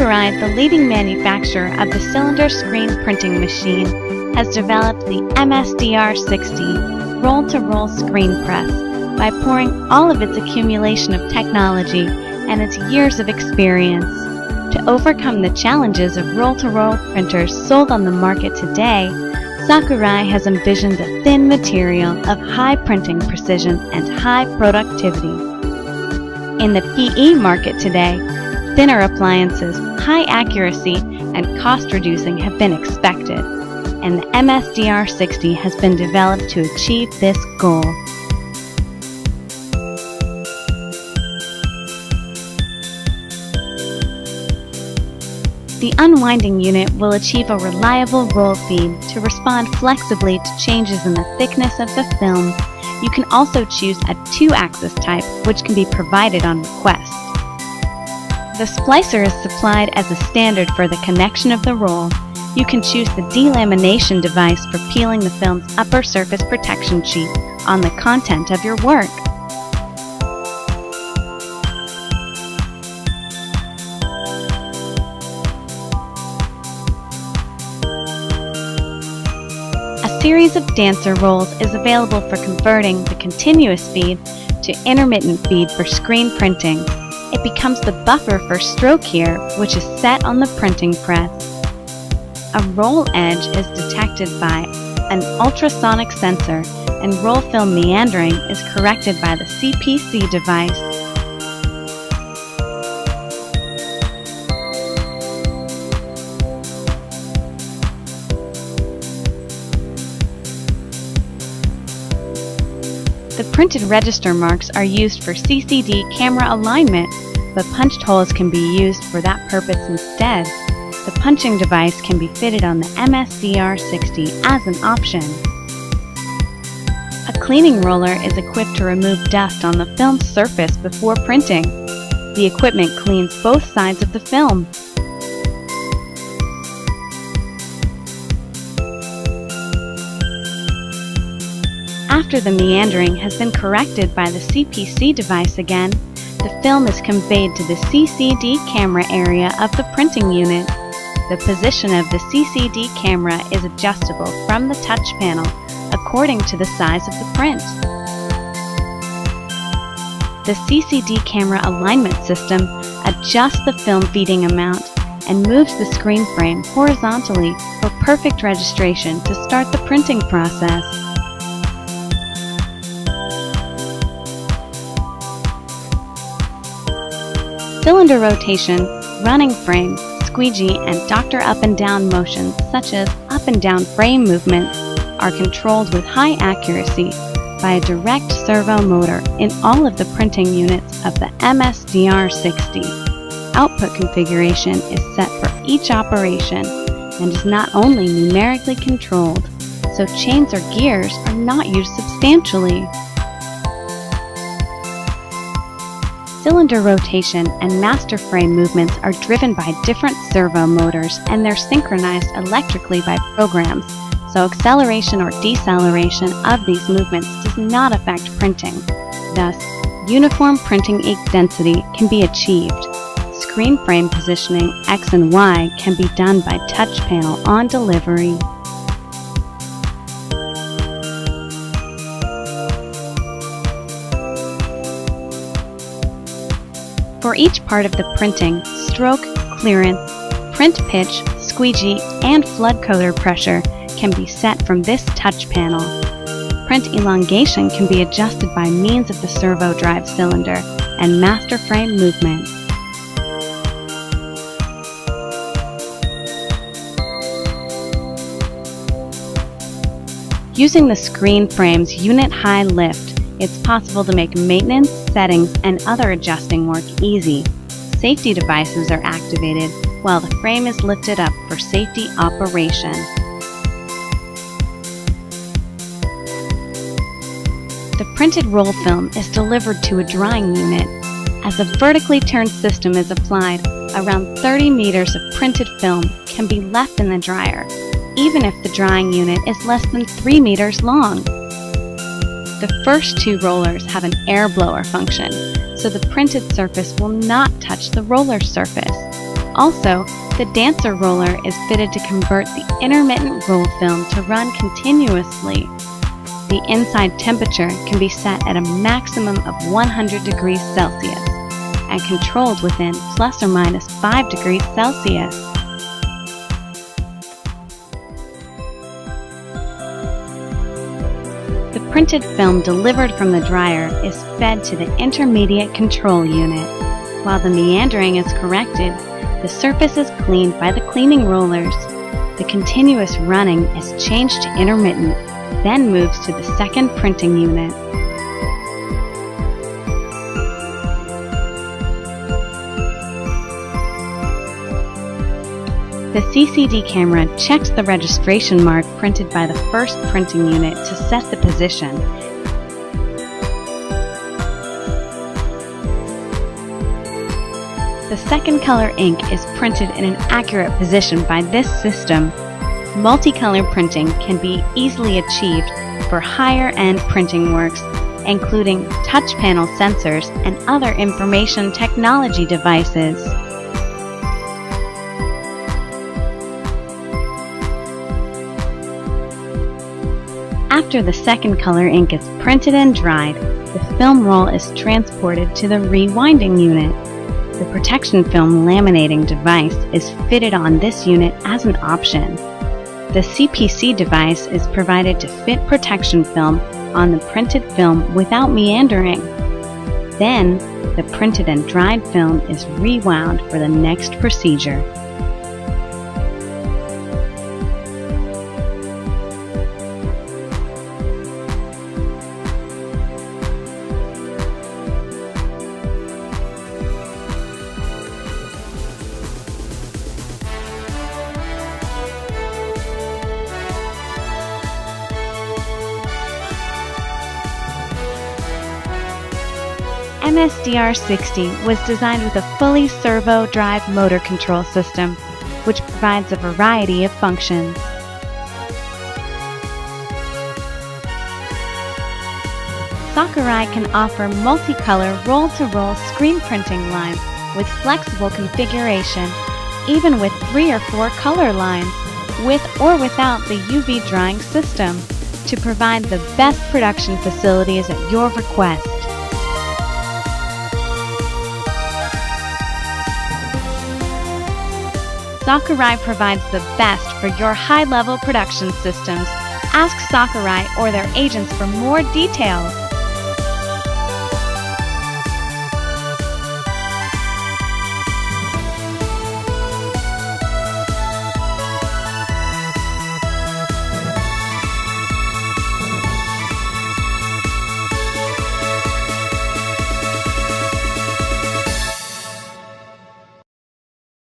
Sakurai, the leading manufacturer of the cylinder screen printing machine, has developed the MSDR60 roll-to-roll screen press by pouring all of its accumulation of technology and its years of experience. To overcome the challenges of roll-to-roll printers sold on the market today, Sakurai has envisioned a thin material of high printing precision and high productivity. In the PE market today, thinner appliances, high accuracy, and cost reducing have been expected, and the MSDR60 has been developed to achieve this goal. The unwinding unit will achieve a reliable roll feed to respond flexibly to changes in the thickness of the film. You can also choose a 2-axis type, which can be provided on request. The splicer is supplied as a standard for the connection of the roll. You can choose the delamination device for peeling the film's upper surface protection sheet on the content of your work. A series of dancer rolls is available for converting the continuous feed to intermittent feed for screen printing. It becomes the buffer for stroke here, which is set on the printing press. A roll edge is detected by an ultrasonic sensor, and roll film meandering is corrected by the CPC device. The printed register marks are used for CCD camera alignment, but punched holes can be used for that purpose instead. The punching device can be fitted on the MSDR60 as an option. A cleaning roller is equipped to remove dust on the film's surface before printing. The equipment cleans both sides of the film. After the meandering has been corrected by the CPC device again, the film is conveyed to the CCD camera area of the printing unit. The position of the CCD camera is adjustable from the touch panel according to the size of the print. The CCD camera alignment system adjusts the film feeding amount and moves the screen frame horizontally for perfect registration to start the printing process. Cylinder rotation, running frame, squeegee, and doctor up and down motions such as up and down frame movements are controlled with high accuracy by a direct servo motor in all of the printing units of the MSDR60. Output configuration is set for each operation and is not only numerically controlled, so chains or gears are not used substantially. Cylinder rotation and master frame movements are driven by different servo motors, and they're synchronized electrically by programs, so acceleration or deceleration of these movements does not affect printing. Thus, uniform printing ink density can be achieved. Screen frame positioning X and Y can be done by touch panel on delivery. For each part of the printing, stroke, clearance, print pitch, squeegee, and flood coater pressure can be set from this touch panel. Print elongation can be adjusted by means of the servo drive cylinder and master frame movement. Using the screen frame's unit high lift, it's possible to make maintenance, settings, and other adjusting work easy. Safety devices are activated while the frame is lifted up for safety operation. The printed roll film is delivered to a drying unit. As a vertically turned system is applied, around 30 meters of printed film can be left in the dryer, even if the drying unit is less than 3 meters long. The first 2 rollers have an air blower function, so the printed surface will not touch the roller surface. Also, the dancer roller is fitted to convert the intermittent roll film to run continuously. The inside temperature can be set at a maximum of 100 degrees Celsius and controlled within plus or minus 5 degrees Celsius. The printed film delivered from the dryer is fed to the intermediate control unit. While the meandering is corrected, the surface is cleaned by the cleaning rollers. The continuous running is changed to intermittent, then moves to the second printing unit. The CCD camera checks the registration mark printed by the first printing unit to set the position. The second color ink is printed in an accurate position by this system. Multicolor printing can be easily achieved for higher-end printing works, including touch panel sensors and other information technology devices. After the second color ink is printed and dried, the film roll is transported to the rewinding unit. The protection film laminating device is fitted on this unit as an option. The CPC device is provided to fit protection film on the printed film without meandering. Then, the printed and dried film is rewound for the next procedure. MSDR60 was designed with a fully servo drive motor control system, which provides a variety of functions. Sakurai can offer multicolor roll-to-roll screen printing lines with flexible configuration, even with 3 or 4 color lines, with or without the UV drying system, to provide the best production facilities at your request. Sakurai provides the best for your high-level production systems. Ask Sakurai or their agents for more details.